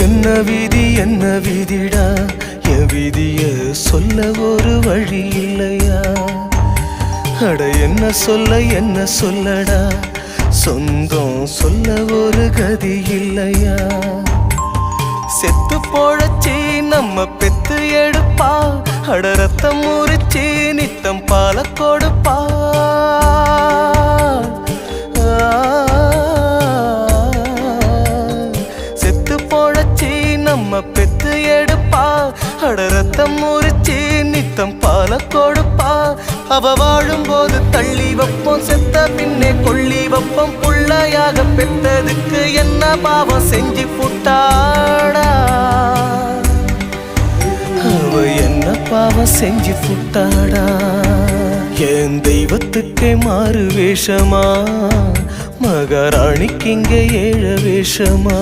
என்ன விதிடா என் விதிய சொல்ல ஒரு வழி இல்லையா? அட என்ன சொல்லடா சொந்தம் சொல்ல ஒரு கதி இல்லையா? செத்து போழச்சி நம்ம பெத்து எடுப்பா, அட ரத்தம் முறிச்சி நித்தம் பால கொடுப்பா. செத்து போழச்சி நம்ம பெத்து எடுப்பா, அட ரத்தம் முறிச்சி நித்தம் பால கொடுப்பா. அவ வாழும்போது தள்ளி வைப்போம், செத்த பின்னே கொள்ளி வைப்போம். புள்ளையாக பெற்றதுக்கு என்ன பாவம் செஞ்சு புட்டாடா? அவ என்ன பாவம் செஞ்சு புட்டாடா? என் தெய்வத்துக்கே மாறு வேஷமா, மகாராணிக்கு இங்கே ஏழ வேஷமா?